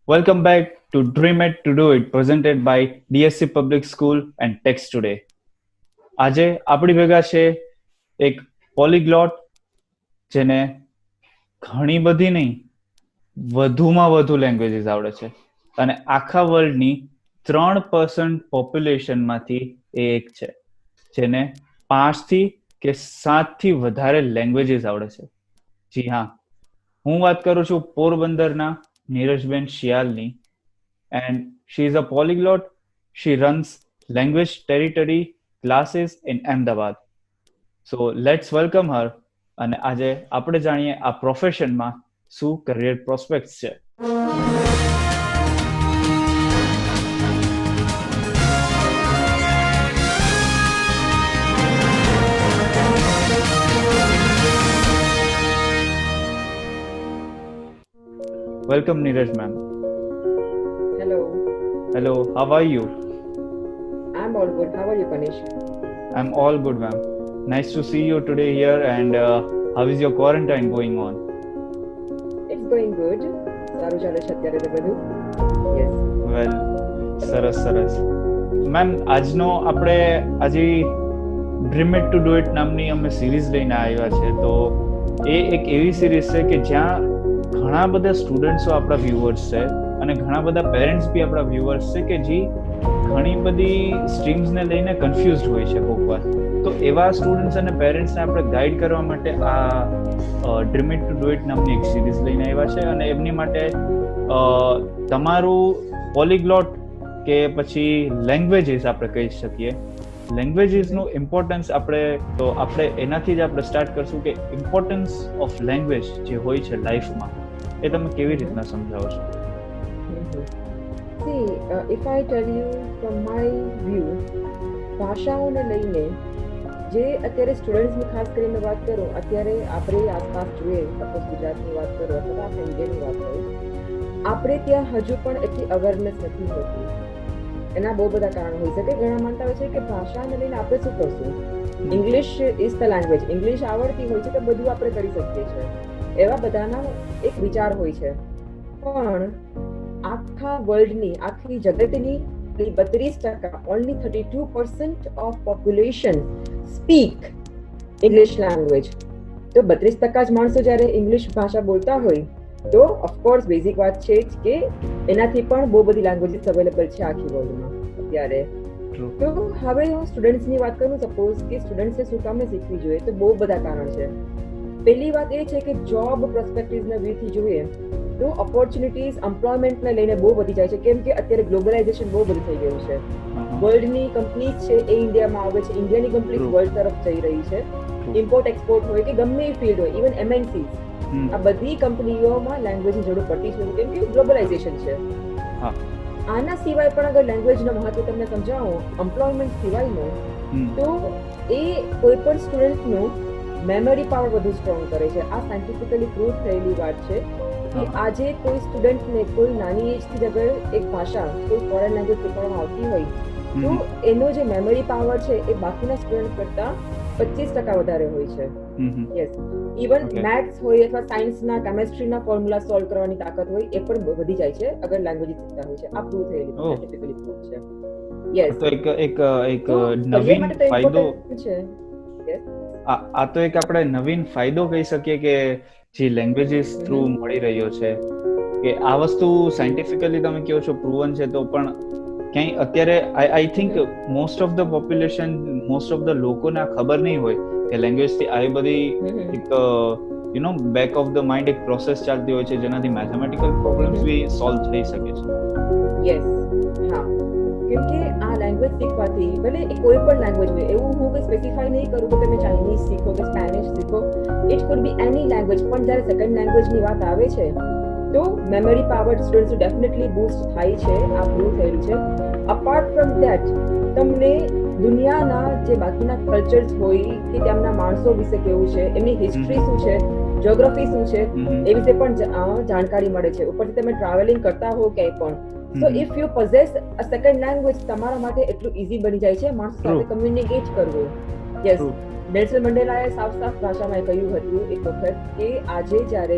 Welcome back to Dream It to Do It, presented by DSC Public School and Text Today. આજે આપણી ભેગા છે એક પોલીગ્લોટ જેને ઘણી બધી નહીં વધુમાં વધુ લેંગ્વેજીસ આવડે છે અને આખા વર્લ્ડની 3% પોપ્યુલેશનમાંથી એ એક છે જેને 5થી કે 7થી વધારે લેંગ્વેજીસ આવડે છે. જી હા, હું વાત કરું છું પોરબંદરના નીરજબેન શિયાલની. And she is a polyglot. She runs language territory classes in Ahmedabad. So let's welcome her. અને આજે આપણે જાણીએ આ પ્રોફેશનમાં શું કરિયર પ્રોસ્પેક્ટ્સ છે. Welcome, Neeraj ma'am. Hello, Hello, how are you? I'm all good. How are you, Kanish? I'm all good, ma'am. Nice to see you today here. And how is your quarantine going on? It's going good. સારું ચાલે છે અત્યારે તો બધું. Yes. વેલ, સરસ. Ma'am, આજનો આપણે આજે dream it to do it નામની અમે સિરીઝ લઈને આવ્યા છે. તો એ એક એવી સિરીઝ છે કે જ્યાં ઘણા બધા સ્ટુડન્ટ્સો આપણા વ્યુઅર્સ છે અને ઘણા બધા પેરેન્ટ્સ બી આપણા વ્યુઅર્સ છે કે જે ઘણી બધી સ્ટ્રીમ્સને લઈને કન્ફ્યુઝડ હોય છે કોઈક વાર. તો એવા સ્ટુડન્ટ્સ અને પેરેન્ટ્સને આપણે ગાઈડ કરવા માટે આ dream it to do it નામની એક સિરીઝ લઈને આવ્યા છે. અને એમની માટે તમારું પોલીગ્લોટ કે પછી લેંગ્વેજીસ આપણે કહી શકીએ, લેંગ્વેજીસનું ઇમ્પોર્ટન્સ આપણે એનાથી જ આપણે સ્ટાર્ટ કરશું કે ઇમ્પોર્ટન્સ ઓફ લેંગ્વેજ જે હોય છે લાઈફમાં એ તમે કેવી રીતના સમજાવો છો? See, if I tell you from my view, ભાષાઓને લઈને જે અત્યારે સ્ટુડન્ટ્સની ખાસ કરીને વાત કરું, અત્યારે આપણે આસપાસ જોઈએ, સપોઝ ગુજરાતની વાત કરો અથવા આપણે ઇન્ડિયાની વાત કરીએ, આપણે ત્યાં હજુ પણ એટલી અવેરનેસ નથી હોતી. એના બહુ બધા કારણ હોઈ શકે. ઘણા માનતા હોય છે કે ભાષાને લઈને આપણે શું કરશું, English is the language, English આવડતી હોય છે તો બધું આપણે કરી શકીએ છીએ, એવા બધાના એક વિચાર હોય છે. પણ આખા વર્લ્ડની, આખી જગતની 32%, only 32% of population speak English language. તો 32% જ માણસો જ્યારે ઇંગ્લિશ ભાષા બોલતા હોય તો ઓફકોર્સ બેઝિક વાત છે જ કે એનાથી પણ બહુ બધી લેંગ્વેજીસ અવેલેબલ છે આખી વર્લ્ડમાં અત્યારે. તો હવે હું સ્ટુડન્ટ્સની વાત કરું, સપોઝ કે સ્ટુડન્ટ્સે શું કામને શીખવી જોઈએ, તો બહુ બધા કારણ છે. પહેલી વાત એ છે કે જોબ પર્સપેક્ટિવના વ્યૂથી જોઈએ તો ઓપોર્ચ્યુનિટીઝ એમ્પ્લોયમેન્ટને લઈને બહુ વધી જાય છે, કેમ કે અત્યારે ગ્લોબલાઇઝેશન બહુ બધું થઈ ગયું છે. વર્લ્ડની કંપનીઝ છે એ ઇન્ડિયામાં આવે છે, ઇન્ડિયાની કંપનીઝ વર્લ્ડ તરફ જઈ રહી છે. ઇમ્પોર્ટ એક્સપોર્ટ હોય કે ગમે એ ફિલ્ડ હોય, ઇવન MNCs, આ બધી કંપનીઓમાં લેંગ્વેજની જરૂર પડતી છે કેમ કે ગ્લોબલાઇઝેશન છે. આના સિવાય પણ અગર લેંગ્વેજનું મહત્વ તમને સમજાવો એમ્પ્લોયમેન્ટ સિવાયનું, તો એ કોઈ પણ સ્ટુડન્ટનું મેમરી પાવર વધુ સ્ટ્રોંગ કરે છે. આ સાયન્ટિફિકલી પ્રૂવ થયેલી વાત છે કે આજે કોઈ સ્ટુડન્ટને કોઈ નાની એજથી જ અગર એક ભાષા, કોઈ ફોરેન લેંગ્વેજ શીખવામાં આવતી હોય તો એનો જે મેમરી પાવર છે એ બાકીના સ્ટુડન્ટ કરતા 25% વધારે હોય છે. યસ, ઇવન મેથ્સ હોય અથવા સાયન્સના, કેમેસ્ટ્રીના ફોર્મ્યુલા સોલ્વ કરવાની તાકાત હોય એ પણ વધી જાય છે અગર લેંગ્વેજ શીખતા હોય છે. આ પ્રૂવ થયેલી સાયન્ટિફિકલી પ્રૂવ છે. યસ, તો એક નવીન ફાયદો છે. આ તો એક આપણે નવીન ફાયદો કહી શકીએ કે જે લેંગ્વેજીસ થ્રુ મળી રહ્યો છે કે આ વસ્તુ સાયન્ટિફિકલી તમે કહો છો પ્રૂવન છે, તો પણ ક્યાંય અત્યારે I think most of the population, most of the લોકોને આ ખબર નહીં હોય કે લેંગ્વેજથી આવી બધી એક બેક ઓફ ધ માઇન્ડ એક પ્રોસેસ ચાલતી હોય છે જેનાથી મેથેમેટિકલ પ્રોબ્લેમ્સ બી સોલ્વ થઈ શકે છે. યસ, હા, કેમ કે આ લેંગ્વેજ શીખવાથી ભલે કોઈ પણ લેંગ્વેજ હોય, એવું હું કંઈ સ્પેસિફાઈ નહીં કરું કે તમે ચાઇનીઝ શીખો કે સ્પેનિશ શીખો, it could be any language, પણ જ્યારે સેકન્ડ લેંગ્વેજની વાત આવે છે તો memory power students definitely boost થાય છે. આ પ્રૂવ થયેલું છે. અપાર્ટ ફ્રોમ ધેટ તમને દુનિયાના જે બાકીના કલ્ચર્સ હોય કે તેમના માણસો વિશે કેવું છે, એમની હિસ્ટ્રી શું છે, જ્યોગ્રાફી શું છે, એ વિશે પણ જાણકારી મળે છે. ઉપરથી તમે ટ્રાવેલિંગ કરતા હો ક્યાંય પણ, so if you possess a second language, તમારા માટે એટલું ઈઝી બની જાય છે માણસો સાથે કમ્યુનિકેટ કરવું. યસ, નેલ્સન મંડેલાએ સાફ ભાષામાં કહ્યું હતું એક વખત કે આજે જ્યારે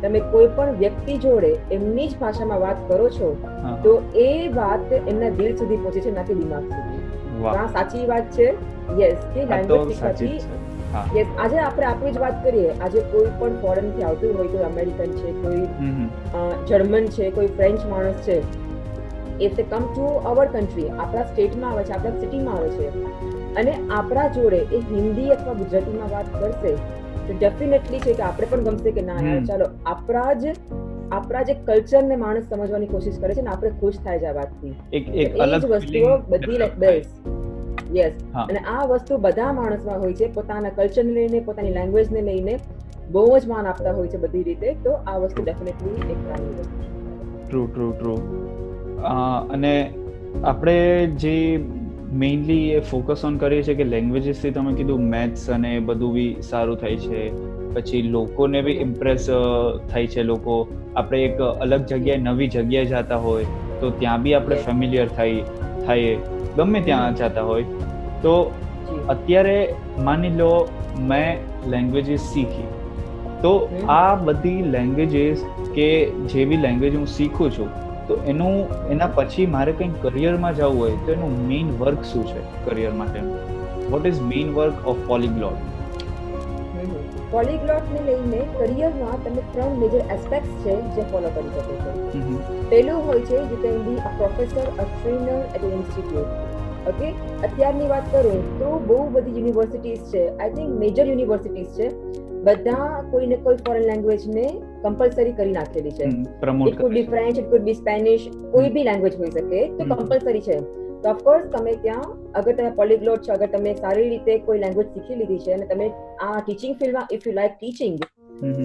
તમે કોઈ પણ વ્યક્તિ જોડે એમની જ ભાષામાં વાત કરો છો હા. તો એ વાત એમના દિલ સુધી પહોંચે છે, ના કે દિમાગ સુધી. વાહ, આ સાચી વાત છે. યસ, કે આ તો લેંગ્વેજ સાચી જ શીખવાથી છે. હા. યસ, આજે આપણે આપણી જ વાત કરીએ, આજે કોઈ પણ ફોરેન થી આવતું હોય, કોઈ અમેરિકન છે, કોઈ જર્મન છે, કોઈ ફ્રેન્ચ માણસ છે, if they come to our country, આપણા સ્ટેટમાં આવે છે, આપણા સિટીમાં આવે છે અને આપણા જોડે એ હિન્દી અથવા ગુજરાતીમાં વાત કરશે તો ડેફિનેટલી છે કે આપણે પણ ગમશે કે ના યાર, ચાલો આપણા જે કલ્ચરને માણસ સમજવાની કોશિશ કરે છે ને, આપણે ખુશ થાય છે આ વાતથી. એક એ જ અલગ વસ્તુઓ feeling બધી develop થાય. યસ, હા. અને આ વસ્તુ બધા માણસમાં હોય છે, પોતાના કલ્ચરને લઈને, પોતાની લેંગ્વેજને લઈને બહુ જ માન આપતા હોય છે બધી રીતે. તો આ વસ્તુ ડેફિનેટલી એક સારી વસ્તુ છે. ટ્રુ. અને આપણે જે મેઇનલી એ ફોકસ ઓન કરીએ છીએ કે લેંગ્વેજીસથી તમે કીધું મેથ્સ અને બધું બી સારું થાય છે, પછી લોકોને બી ઇમ્પ્રેસ થાય છે. લોકો આપણે એક અલગ જગ્યાએ, નવી જગ્યાએ જતા હોય તો ત્યાં બી આપણે Yes. ફેમિલિયર થાય ગમે ત્યાં જતા હોય તો. જી. અત્યારે માની લો મેં લેંગ્વેજીસ શીખી તો આ બધી લેંગ્વેજીસ કે જે બી લેંગ્વેજ હું શીખું છું તો એના પછી મારે કંઈક કરિયરમાં જવું હોય તો એનું મેઇન વર્ક શું છે કરિયર માટેનું? What is main work of polyglot? પોલીગ્લોટને લઈને કરિયરમાં તમે 3 મેજર એસ્પેક્ટ્સ છે જે ફોલો કરી શકો છો. પહેલું હોય છે you can be a professor, a trainer at an institute. Okay, અત્યારની વાત કરું તો બહુ બધી યુનિવર્સિટીઝ છે, આઈ થિંક મેજર યુનિવર્સિટીઝ છે, બધા કોઈને કોઈ ફોરેન લેંગ્વેજને કમ્પલસરી કરી નાખેલી છે. Promote it could B French, it could B Spanish, કોઈ બી લેંગ્વેજ હોઈ શકે, તો કમ્પલસરી છે. તો ઓફકોર્સ તમે ત્યાં, અગર તમે પોલીગ્લોટ છો, અગર તમે સારી રીતે કોઈ લેંગ્વેજ શીખી લીધી છે અને તમે આ ટીચિંગ ફિલ્ડમાં, ઇફ યુ લાઈક ટીચિંગ,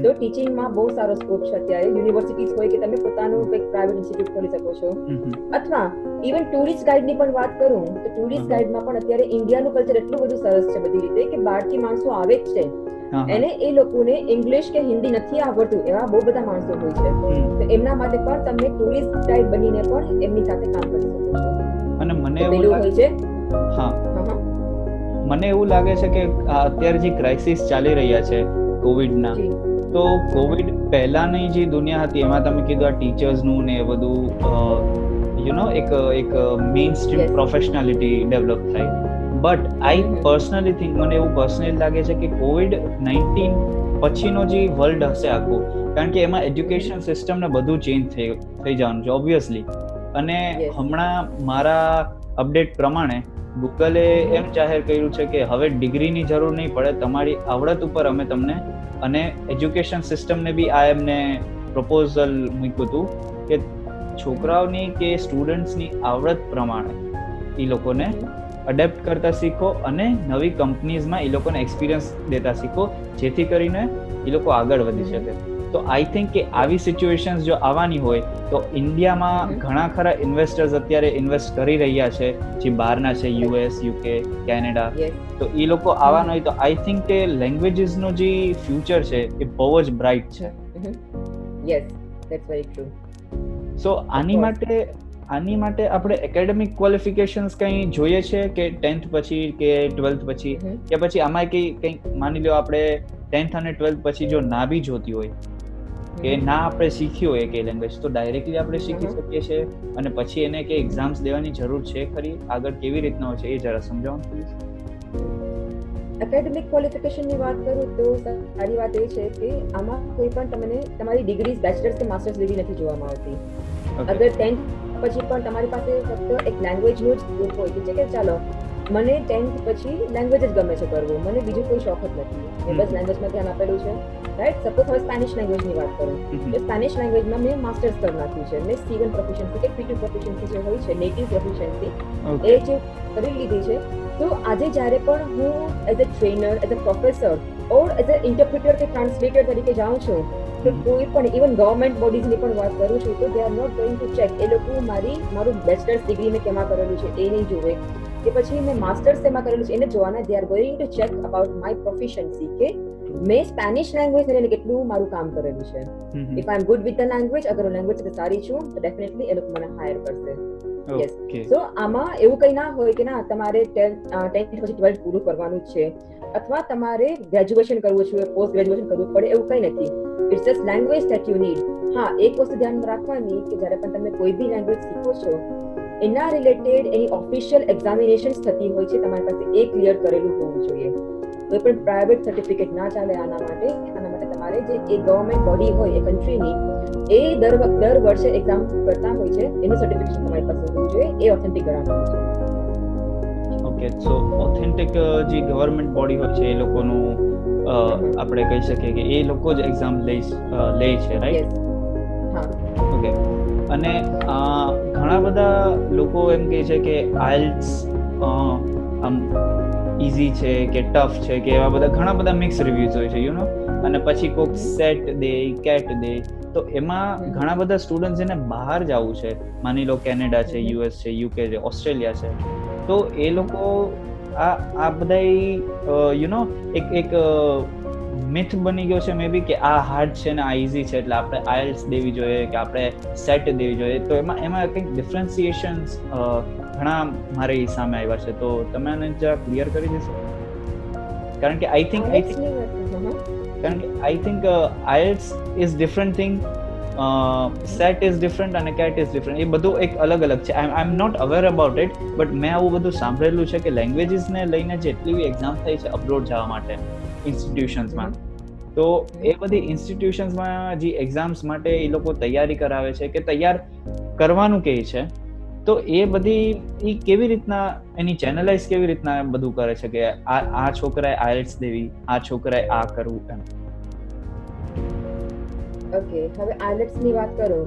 તો ટીચિંગમાં બહુ સારો સ્કોપ છે અત્યારે. યુનિવર્સિટીઝ હોય કે તમે પોતાનું કંઈક પ્રાઇવેટ ઇન્સ્ટિટ્યૂટ ખોલી શકો છો. અથવા ઇવન ટુરિસ્ટ ગાઈડની પણ વાત કરું તો ટુરિસ્ટ ગાઈડમાં પણ અત્યારે ઇન્ડિયાનું કલ્ચર એટલું બધું સરસ છે બધી રીતે કે બહારથી માણસો આવે જ છે એને એ લોકોને ઇંગ્લિશ કે હિન્દી નથી આવડતું એવા બહુ બધા માણસો હોય છે. તો એમના માટે પણ તમે ટુરિસ્ટ ગાઈડ બનીને પણ એમની સાથે કામ કરી શકો છો. અને મને તો એવું પેલું હોય છે. મને એવું લાગે છે કે અત્યારે જે ક્રાઇસિસ ચાલી રહ્યા છે કોવિડના, તો કોવિડ પહેલાની જે દુનિયા હતી એમાં તમે કીધું આ ટીચર્સનું ને એ બધું એક મેઇન સ્ટ્રીમ પ્રોફેશનાલિટી ડેવલપ થઈ. બટ આઈ પર્સનલી થિંક, મને એવું પર્સનલી લાગે છે કે COVID-19 પછીનો જે વર્લ્ડ હશે આખું, કારણ કે એમાં એજ્યુકેશન સિસ્ટમ ને બધું ચેન્જ થઈ જવાનું છે ઓબ્વિયસલી. અને હમણાં મારા અપડેટ પ્રમાણે ગૂગલે એમ જાહેર કર્યું છે કે હવે ડિગ્રીની જરૂર નહીં પડે, તમારી આવડત ઉપર અમે તમને, અને એજ્યુકેશન સિસ્ટમને બી આ એમને પ્રપોઝલ મૂક્યું હતું કે છોકરાઓની કે સ્ટુડન્ટ્સની આવડત પ્રમાણે એ લોકોને અડેપ્ટ કરતા શીખો અને નવી કંપનીઝમાં એ લોકોને એક્સપિરિયન્સ દેતા શીખો, જેથી કરીને એ લોકો આગળ વધી શકે. તો આઈ થિંક કે આવી સિચ્યુએશન્સ જો આવવાની હોય તો ઇન્ડિયામાં ઘણા ખરા ઇન્વેસ્ટર્સ અત્યારે ઇન્વેસ્ટ કરી રહ્યા છે જે બહારના છે, US, UK, કેનેડા. તો એ લોકો આવવાના હોય તો આઈ થિંક કે લેંગ્વેજીસનો જે ફ્યુચર છે એ બહુ જ બ્રાઇટ છે. Yes, that's very true. So આની માટે આપણે એકેડેમિક ક્વોલિફિકેશન્સ કંઈ જોઈએ છે કે 10th પછી કે 12th પછી, કે પછી આમાં કંઈક માની લો આપણે 10th અને 12th પછી જો ના બી જોતી હોય કે ના આપણે શીખી હોય કે લેંગ્વેજ, તો ડાયરેક્ટલી આપણે શીખી શકીએ છીએ અને પછી એને કે એક્ઝામ્સ દેવાની જરૂર છે ખરી? આગળ કેવી રીતના હોય છે એ જરા સમજાવો પ્લીઝ. એકેડેમિક ક્વોલિફિકેશનની વાત કરું તો સારી વાત એ છે કે આમાં કોઈ પણ તમને તમારી ડિગ્રી બેચલર્સ કે માસ્ટર્સ ડિગ્રી નથી જોવામાં આવતી. અગર 10th પછી પણ તમારી પાસે ફક્ત એક લેંગ્વેજનું જ ગ્રુપ હોય કે ચાલો મને 10th પછી લેંગ્વેજ જ ગમે છે કરવું, મને બીજું કોઈ શોખ જ નથી, મેં બસ લેંગ્વેજમાં ધ્યાન આપેલું છે, રાઈટ? સપોઝ હવે સ્પેનિશ લેંગ્વેજની વાત કરું તો સ્પેનિશ લેંગ્વેજમાં મેં માસ્ટર્સ કરી નાખ્યું છે, મેં C1 પ્રોફિશિયન્સી કે P2 પ્રોફિશિયન્સી જે હોય છે, નેટિવ પ્રોફિશિયન્સી, એ જે કરી લીધી છે. તો આજે જ્યારે પણ હું as a trainer, as a professor or as a interpreter કે ટ્રાન્સલેટર તરીકે જાઉં છું તો કોઈ પણ ઇવન ગવર્મેન્ટ બોડીઝની પણ વાત કરું છું તો they are not going to check, એ લોકો મારું બેચલર્સ ડિગ્રી મેં કેમાં કરેલું છે એ નહીં જોવે કે પછી મેં માસ્ટર્સ શેમાં કરેલું છે એને જોવાના. They are going to check about my proficiency કે મેં સ્પેનિશ લેંગ્વેજ લઈને કેટલું મારું કામ કરેલું છે. If I am good with the language, અગર લેંગ્વેજ સારી છું તો ડેફિનેટલી એ લોકો મને હાયર કરશે. યસ. ઓકે. સો આમાં એવું કંઈ ના હોય કે ના તમારે 10th પછી 12th પૂરું કરવાનું જ છે અથવા તમારે ગ્રેજ્યુએશન કરવું છે, પોસ્ટ ગ્રેજ્યુએશન કરવું પડે એવું કંઈ નથી. It's just language that you need. હા, એક વસ્તુ ધ્યાનમાં રાખવાની કે જ્યારે પણ તમે કોઈ બી લેંગ્વેજ શીખો છો એના રિલેટેડ એની ઓફિશિયલ એક્ઝામિનેશન્સ થતી હોય છે, તમારી પાસે એ ક્લિયર કરેલું હોવું જોઈએ. કોઈ પણ પ્રાઇવેટ સર્ટિફિકેટ ના ચાલે આના માટે. આના માટે તમારે જે એ ગવર્મેન્ટ બોડી હોય એ કન્ટ્રીની એ દર વર્ષે એક્ઝામ કરતા હોય છે, એનું સર્ટિફિકેશન તમારી પાસે હોવું જોઈએ, એ ઓથેન્ટિક ગણાતું હોય છે. ઓકે, સો ઓથેન્ટિક જે ગવર્મેન્ટ બોડી હોય છે એ લોકોનું આપણે કહી શકીએ કે એ લોકો જ એક્ઝામ લે છે, રાઈટ? યસ. હા. ઓકે. અને ઘણા બધા લોકો એમ કહે છે કે આઇલ્ટ્સ આમ ઇઝી છે કે ટફ છે કે એવા બધા ઘણા બધા મિક્સ રિવ્યુઝ હોય છે, યુ નો. અને પછી કોક સેટ દે, કેટ દે, તો એમાં ઘણા બધા સ્ટુડન્ટ્સ એને બહાર જવું છે, માની લો કેનેડા છે, યુએસ છે, યુકે છે, ઓસ્ટ્રેલિયા છે, તો એ લોકો આ બધા યુ નો એક મિથ બની ગયો છે મે બી કે આ હાર્ડ છે ને આ ઇઝી છે એટલે આપણે આઇલ્ટ્સ દેવી જોઈએ કે આપણે સેટ દેવી જોઈએ. તો એમાં કંઈક ડિફરન્સિએશન્સ ઘણા મારી સામે આવ્યા છે, તો તમે આને જરા ક્લિયર કરી દેશો? કારણ કે I think IELTS is different thing, SAT is different અને કેટ ઇઝ ડિફરન્ટ. એ બધું એક અલગ અલગ છે. I am not aware about it, but મેં આવું બધું સાંભળેલું છે કે લેંગ્વેજીસને લઈને જેટલી બી એક્ઝામ થઈ છે અબ્રોડ જવા માટે ઇન્સ્ટિટ્યુશન્સમાં, તો એ બધી ઇન્સ્ટિટ્યુશન્સમાં જે એક્ઝામ્સ માટે એ લોકો તૈયારી કરાવે છે કે તૈયાર કરવાનું કહે છે, તો એ બધી એ કેવી રીતના એની ચેનલાઇઝ કેવી રીતના બધું કરે છે કે આ છોકરાએ આઇલ્ટ્સ દેવી, આ છોકરાએ આ કરવું એમ? ઓકે, હવે આઇલેટ્સ ની વાત કરો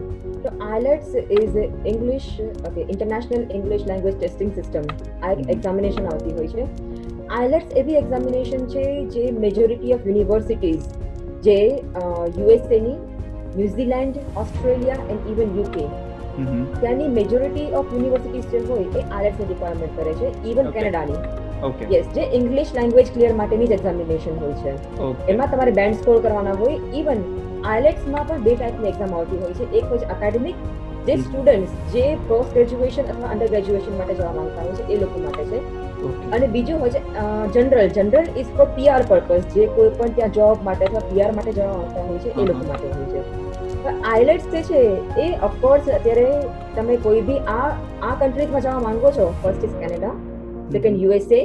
તો IELTS is English, okay, International English Language Testing System. આ એક એક્ઝામિનેશન આવતી હોય છે. આઇલેટ્સ એવી એક્ઝામિનેશન છે જે મેજોરિટી ઓફ યુનિવર્સિટીઝ જે યુએસએની, New Zealand, Australia and even UK ત્યાંની મેજોરિટી ઓફ યુનિવર્સિટીઝ જે હોય એ આઇલેટ્સની રિક્વાયરમેન્ટ કરે છે, ઇવન કેનેડાની. ઓકે. યસ, જે ઇંગ્લિશ લેંગ્વેજ ક્લિયર માટેની જ એક્ઝામિનેશન હોય છે. એમાં તમારે બેન્ડ સ્કોર કરવાના હોય. ઇવન આઇલેટ્સમાં પણ બે ટાઈપની એક્ઝામ આવતી હોય છે. એક હોય છે એકેડેમિક, જે સ્ટુડન્ટ્સ જે પોસ્ટ ગ્રેજ્યુએશન અથવા અંડર ગ્રેજ્યુએશન માટે જવા માંગતા હોય છે એ લોકો માટે છે. અને બીજું હોય છે general. General is four PR purpose, જે કોઈ પણ ત્યાં જોબ માટે અથવા PR માટે જવા માંગતા હોય છે એ લોકો માટે હોય છે. આઇલેટ્સ જે છે એ ઓફકોર્સ અત્યારે તમે કોઈ બી આ કન્ટ્રીઝમાં જવા માંગો છો, first is Canada, second USA,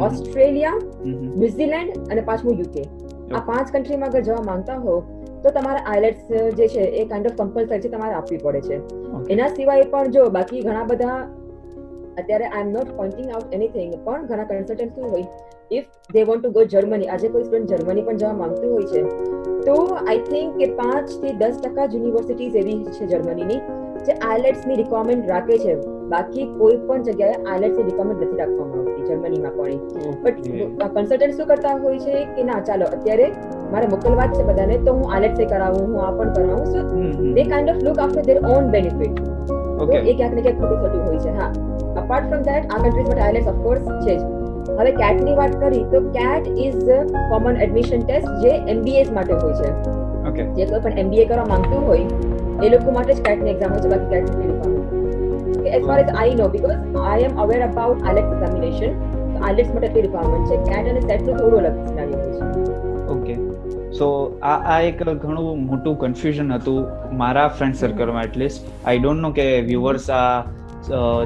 Australia, New Zealand અને પાંચમું UK. આ 5 કન્ટ્રીમાં અગર જવા માંગતા હો તો તમારે આઇલેટ્સ જે છે એ કાઇન્ડ ઓફ કમ્પલસરી છે, તમારે આપવી પડે છે. એના સિવાય પણ જો બાકી ઘણા બધા, અત્યારે I am not pointing out anything, પણ ઘણા કન્સલ્ટન્ટ શું હોય, if they want to go Germany, આજે કોઈ સ્ટુડન્ટ જર્મની પણ જવા માંગતું હોય છે, તો આઈ થિંક કે 5 થી 10% યુનિવર્સિટીઝ એવી છે જર્મનીની જે આઇલેટ્સની રિક્વાયરમેન્ટ રાખે છે. બાકી કોઈ પણ જગ્યાએ આઇલેટ્સની રિક્વાયરમેન્ટ નથી રાખવામાં આવતી જર્મનીમાં પણ. બટ કન્સલ્ટન્ટ શું કરતા હોય છે કે ના ચાલો અત્યારે મારે મોકલવા જ છે બધાને, તો હું આઇલેટ્સ કરાવું, હું આ પણ કરાવું. So they kind of look after their own benefit. તો એ ક્યાંક ને ક્યાંક ખોટું થતું હોય છે. હા, અપાર્ટ ફ્રોમ ધેટ આ કન્ટ્રીઝ માટે આઇલેટ્સ ઓફકોર્સ છે જ. હવે કેટની વાત કરી તો CAT is common admission test જે MBAs માટે હોય છે. ઓકે. જે કોઈ પણ MBA કરવા માંગતું હોય એ લોકો માટે જ કેટની એક્ઝામ હોય છે, બાકી કેટ નથી requirement. As far as I know, because I am aware about IELTS examination, so IELTS માટે એટલી રિક્વાયરમેન્ટ છે. કેટ અને સેટ નું થોડું અલગ સિનારિયો હોય છે. ઓકે. સો આ એક ઘણું મોટું કન્ફ્યુઝન હતું મારા ફ્રેન્ડ સર્કલમાં, એટલીસ્ટ. આઈ ડોન્ટ નો કે વ્યુઅર્સ આ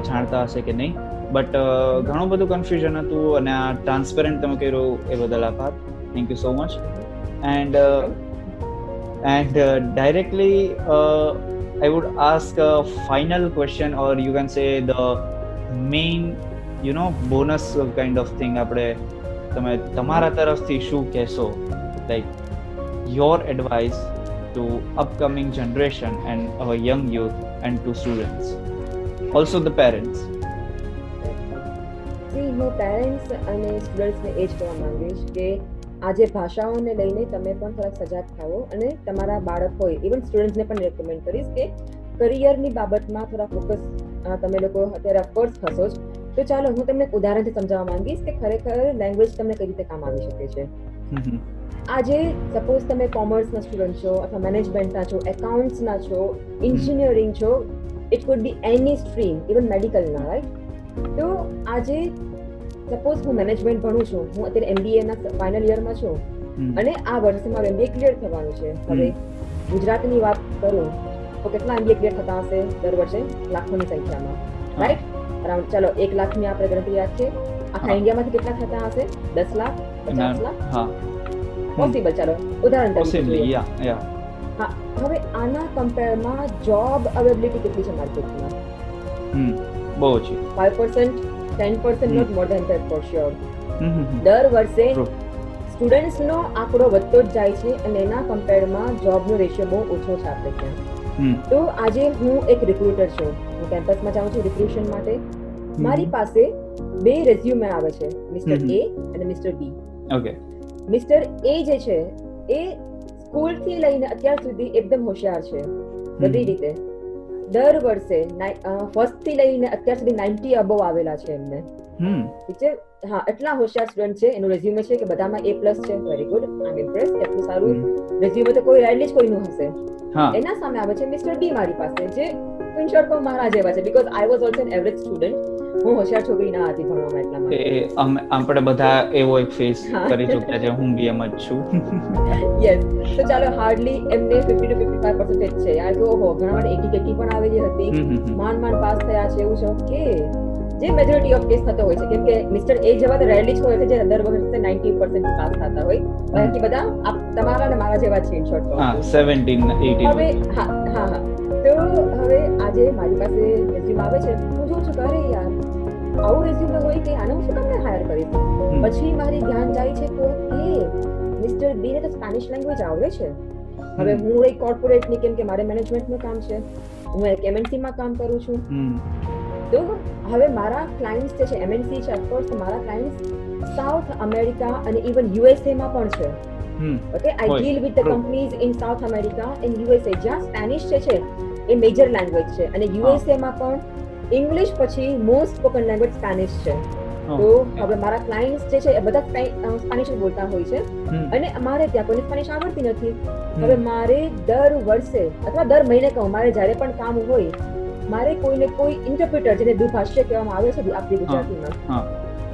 જાણતા હશે કે નહીં, બટ ઘણું બધું કન્ફ્યુઝન હતું અને આ ટ્રાન્સપેરન્ટ તમે કર્યું એ બદલ આભાર. Thank you so much. And directly I would ask a final question, or you can say the main, you know, bonus kind of thing. આપણે તમે તમારા તરફથી શું કહેશો, like your advice to upcoming generation and our young youth and to students, also the parents? હું parents અને સ્ટુડન્ટ્સને એ જ કહેવા માંગીશ કે આજે ભાષાઓને લઈને તમે પણ થોડાક સજાગ થાઓ અને તમારા બાળક હોય, ઇવન સ્ટુડન્ટ્સને પણ રેકમેન્ડ કરીશ કે કરિયરની બાબતમાં થોડા ફોકસ તમે લોકો અત્યારે ઓફકોર્સ થશો જ. તો ચાલો હું તમને એક ઉદાહરણથી સમજાવવા માંગીશ કે ખરેખર લેંગ્વેજ તમને કઈ રીતે કામ આવી શકે છે. આજે સપોઝ તમે કોમર્સના સ્ટુડન્ટ છો અથવા મેનેજમેન્ટના છો, એકાઉન્ટ્સના છો, એન્જિનિયરિંગ છો, it could be any stream, even મેડિકલના, રાઈટ? તો આજે સપોઝ હું મેનેજમેન્ટ ભણું છું, હું અત્યારે MBA ના ફાઇનલ યરમાં છું અને આ વર્ષે મારું MBA ક્લિયર થવાનું છે. હવે ગુજરાતની વાત કરું તો કેટલા MBA ક્લિયર થતા હશે દર વર્ષે? લાખોની સંખ્યામાં, રાઈટ? અરાઉન્ડ ચાલો 1 લાખની આપણે ગણતરી રાખીએ. આખા ઇન્ડિયામાંથી કેટલા થતા હશે? 10 લાખ, 50 લાખ? પોસિબલ, ચાલો ઉદાહરણ તરીકે. હા, હવે આના કમ્પેરમાં જોબ અવેલેબિલિટી કેટલી છે માર્કેટમાં? બહુ ઓછી. 5%, 10%, not more than that for sure. દર વર્ષે સ્ટુડન્ટ્સનો આંકડો વધતો જ જાય છે અને એના કમ્પેરમાં જોબનો રેશિયો બહુ ઓછો છે આપણે ત્યાં. તો આજે હું એક રિક્રુટર છું, હું કેમ્પસમાં જાઉં છું રિક્રુશન માટે. મારી પાસે 2 રેઝ્યુમે આવે છે, મિસ્ટર A અને mister B. Okay. Mister A જે છે એ સ્કૂલથી લઈને અત્યાર સુધી એકદમ હોશિયાર છે બધી રીતે. દર વર્ષે ફર્સ્ટ થી લઈને અત્યાર સુધી 90 અબવ આવેલા છે એમને. ઠીક છે? હા, એટલા હોશિયાર સ્ટુડન્ટ છે. એનું રેઝ્યુમે છે કે બધામાં A+ છે. વેરી ગુડ, આઈ એમ ઇમ્પ્રેસ્ડ. એટલું સારું રેઝ્યુમે તો કોઈ રેરલી જ કોઈનું હશે. એના સામે આવે છે મિસ્ટર B મારી પાસે, જે ઇન શોર્ટ કહું મારા જેવા છે, because I was also an average student. હું હોશિયાર છોકરી ના હતી ભણવામાં, એટલા માટે. આપણે બધા એવો એક ફેસ કરી ચૂક્યા છે. હું બી એમ જ છું. યસ. તો ચાલો હાર્ડલી એમને 50 to 55% છે. યાર કે ઓહો, ઘણા માટે 80 પણ આવેલી હતી, માંડ પાસ થયા છે, એવું છે. ઓકે, જે મેજોરિટી ઓફ કેસ થતો હોય છે, કેમ કે મિસ્ટર A જેવા તો રેરલી જ હોય છે જે દર વર્ષે 90% પાસ થતા હોય. બાકી બધા તમારા અને મારા જેવા છે, ઇન શોર્ટ. 17, 18. હવે હા તો હવે આજે મારી પાસે રેઝ્યુમ આવે છે, હું જોઉં છું કે અરે યાર આવું રેઝ્યુમ હોય કે આને હું શું તમને હાયર કરીશ? પછી મારી ધ્યાન જાય છે કે મિસ્ટર B ને તો સ્પેનિશ લેંગ્વેજ આવડે છે. હવે હું એક કોર્પોરેટની, કેમ કે મારે મેનેજમેન્ટનું કામ છે, હું એક MNC માં કામ કરું છું. તો હવે મારા ક્લાયન્ટ્સ જે છે MNC છે, ઓફકોર્સ મારા ક્લાયન્ટ્સ સાઉથ અમેરિકા અને ઇવન USA માં પણ છે. Okay, I deal with the companies in south America and USA, જ્યાં સ્પેનિશ છે એ મેજર લેંગ્વેજ છે અને USA માં પણ ઇંગ્લિશ પછી મોસ્ટ સ્પોકન લેંગ્વેજ સ્પેનિશ છે. તો હવે મારા ક્લાયન્ટ્સ જે છે એ બધા સ્પેનિશ બોલતા હોય છે અને અમારે ત્યાં કોઈને સ્પેનિશ આવડતી નથી. હવે મારે દર વર્ષે અથવા દર મહિને કહું, મારે જ્યારે પણ કામ હોય, મારે કોઈને કોઈ ઇન્ટરપ્રિટર, જેને દ્વિભાષીય કહેવામાં આવે છે આપણી ગુજરાતીમાં,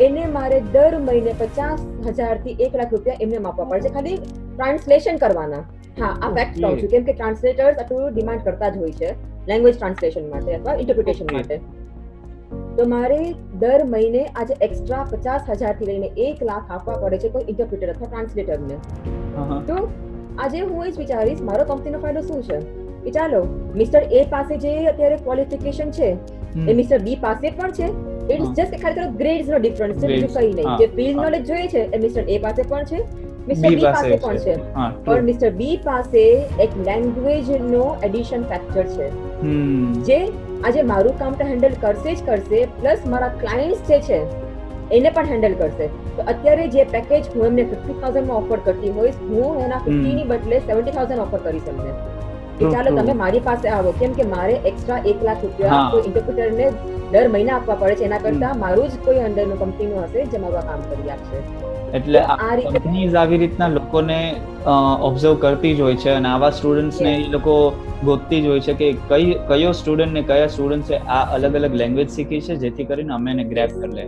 એને મારે દર મહિને 50,000 થી 1 લાખ રૂપિયા એમને આપવા પડે છે, ખાલી ટ્રાન્સલેશન કરવાના. હા, આ ફેક્ટ કહું છું, કેમ કે ટ્રાન્સલેટર્સ આટલું ડિમાન્ડ કરતા જ હોય છે લેંગ્વેજ ટ્રાન્સલેશન માટે અથવા ઇન્ટરપ્રિટેશન માટે. તો મારે દર મહિને આજે એક્સ્ટ્રા 50,000 થી લઈને 1 લાખ આપવા પડે છે કોઈ ઇન્ટરપ્રિટર અથવા ટ્રાન્સલેટરને. તો આજે હું એ જ વિચારીશ, મારો કંપનીનો ફાયદો શું છે કે ચાલો મિસ્ટર A પાસે જે અત્યારે ક્વોલિફિકેશન છે એ મિસ્ટર B પાસે પણ છે. ઇટ્સ જસ્ટ ખાલી ગ્રેડ્સ નો ડિફરન્સ છે, બીજું કંઈ નહીં. જે ફિલ્ડ નોલેજ જોઈએ છે એ મિસ્ટર A પાસે પણ છે, મિસ્ટર B પાસે પણ છે. પણ મિસ્ટર B પાસે એક લેંગ્વેજ નો એડિશન ફેક્ટર છે, જે આજે મારું કામ તો હેન્ડલ કરશે જ કરશે, પ્લસ મારા ક્લાયન્ટ્સ જે છે એને પણ હેન્ડલ કરશે. તો અત્યારે જે પેકેજ હું એમને 50,000 માં ઓફર કરતી હોઈશ, હું એના 50 ની બદલે 70,000 ઓફર કરીશ એમને કે ચાલો તમે મારી પાસે આવો, કેમ કે મારે એક્સ્ટ્રા 1 લાખ રૂપિયા કોઈ ઇન્ટરપ્રિટરને દર મહિને આપવા પડે છે, એના કરતા મારું જ કોઈ અંડરનું કંપનીનું હશે જે મારું કામ કરી આપશે. એટલે આ કંપનીઝ આવી રીતના લોકોને ઓબ્ઝર્વ કરતી જ હોય છે અને આવા સ્ટુડન્ટ્સને એ લોકો ગોતતી જ હોય છે કે કયો સ્ટુડન્ટ ને કયા સ્ટુડન્ટ્સે આ અલગ અલગ લેંગ્વેજ શીખી છે, જેથી કરીને અમે એને ગ્રેબ કરી લે.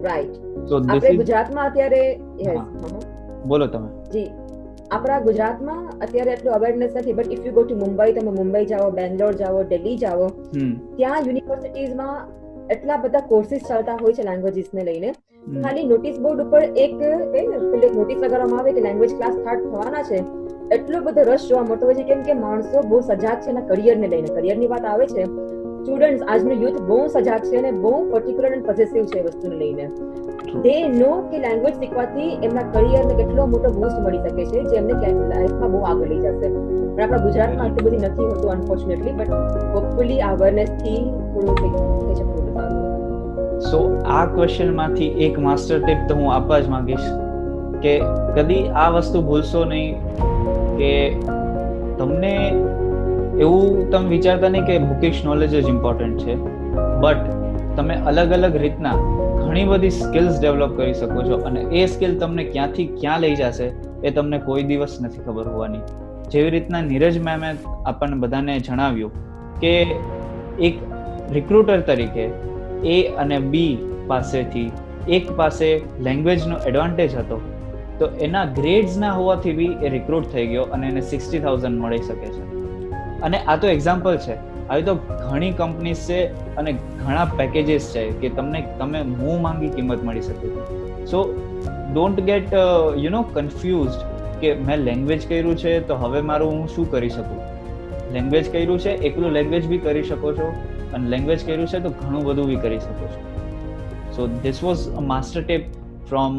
રાઈટ. તો આપણે ગુજરાતમાં અત્યારે બોલો તમે. જી, આપણા ગુજરાતમાં અત્યારે એટલું અવેરનેસ નથી, but if you go to Mumbai, તમે મુંબઈ જાઓ, બેંગ્લોર જાઓ, દિલ્હી જાઓ, ત્યાં યુનિવર્સિટીઝમાં એટલા બધા કોર્સિસ ચાલતા હોય છે લેંગ્વેજીસને લઈને. ખાલી નોટિસ બોર્ડ ઉપર એક નોટિસ લગાવવામાં આવે કે લેંગ્વેજ ક્લાસ સ્ટાર્ટ થવાના છે, એટલો બધો રશ જોવા મળતો હોય છે, કેમ કે માણસો બહુ સજાગ છે એના કરિયરને લઈને. કરિયરની વાત આવે છે, સ્ટુડન્ટ્સ, આજનું યુથ બહુ સજાગ છે અને બહુ પર્ટિક્યુલર એન્ડ પોઝેસિવ છે એ વસ્તુને લઈને. દે નો કે લેંગ્વેજ શીખવાથી એમના કરિયરને કેટલો મોટો બૂસ્ટ મળી શકે છે, જે એમને લાઈફમાં બહુ આગળ લઈ જશે. પણ આપણા ગુજરાતમાં આટલું બધી નથી હોતું અનફોર્ચ્યુનેટલી, બટ હોપફુલી આ અવેરનેસથી થોડું થઈ શકે. સો આ ક્વેશ્ચનમાંથી એક માસ્ટર ટિપ તો હું આપવા જ માંગીશ કે કદી આ વસ્તુ ભૂલશો નહીં કે તમને એવું તમે વિચારતા નહીં કે બુકિશ નોલેજ જ ઇમ્પોર્ટન્ટ છે, બટ તમે અલગ અલગ રીતના ઘણી બધી સ્કિલ્સ ડેવલપ કરી શકો છો અને એ સ્કિલ તમને ક્યાંથી ક્યાં લઈ જશે એ તમને કોઈ દિવસ નથી ખબર હોવાની. જેવી રીતના નીરજ મેમે આપણને બધાને જણાવ્યું કે એક રિક્રુટર તરીકે એ અને બી પાસેથી એક પાસે લેંગ્વેજનો એડવાન્ટેજ હતો, તો એના ગ્રેડ્સ ના હોવાથી બી એ રિક્રુટ થઈ ગયો અને એને 60,000 મળી શકે છે. અને આ તો એક્ઝામ્પલ છે. આવી તો ઘણી કંપનીઝ છે અને ઘણા પેકેજીસ છે કે તમે મુંહ માંગી કિંમત મળી શકે છે. સો ડોન્ટ ગેટ કન્ફ્યુઝડ કે મેં લેંગ્વેજ કર્યું છે તો હવે મારું હું શું કરી શકું. લેંગ્વેજ કર્યું છે, એકલું લેંગ્વેજ બી કરી શકો છો, અને લેંગ્વેજ કર્યું છે તો ઘણું બધું બી કરી શકો છો. So this was a master tip from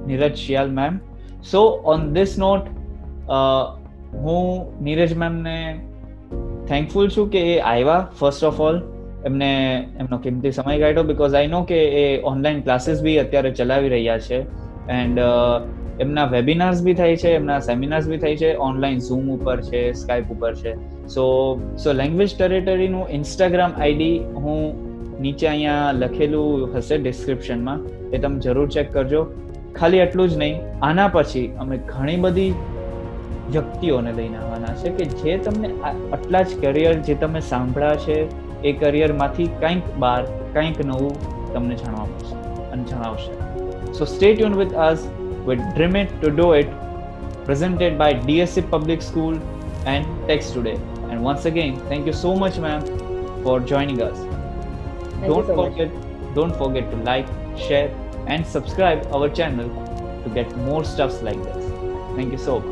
Neeraj Shiyal ma'am. So on this note હું નીરજ મેમને થેન્કફુલ છું કે એ આવ્યા. ફર્સ્ટ ઓફ ઓલ એમનો કિંમતી સમય કાઢ્યો, બીકોઝ આઈ નો કે એ ઓનલાઈન ક્લાસીસ બી અત્યારે ચલાવી રહ્યા છે, એન્ડ એમના વેબિનાર્સ બી થાય છે, એમના સેમિનાર્સ બી થાય છે, ઓનલાઈન ઝૂમ ઉપર છે, સ્કાઈપ ઉપર છે. સો લેંગ્વેજ ટેરેટરીનું ઇન્સ્ટાગ્રામ આઈડી હું નીચે અહીંયા લખેલું હશે ડિસ્ક્રિપ્શનમાં, એ તમે જરૂર ચેક કરજો. ખાલી એટલું જ નહીં, આના પછી અમે ઘણી બધી વ્યક્તિઓને લઈને આવવાના છે કે જે તમને આટલા જ કરિયર જે તમે સાંભળ્યા છે એ કરિયરમાંથી કંઈક બહાર કંઈક નવું તમને જાણવા મળશે અને જણાવશે. સો stay tune with us with Dream It to Do It, presented by DSC Public School and Text Today. And once again, thank you so much, ma'am, for joining us. Thank you so much. Don't forget to like, share, and subscribe our channel to get more stuffs like this. Thank you so much.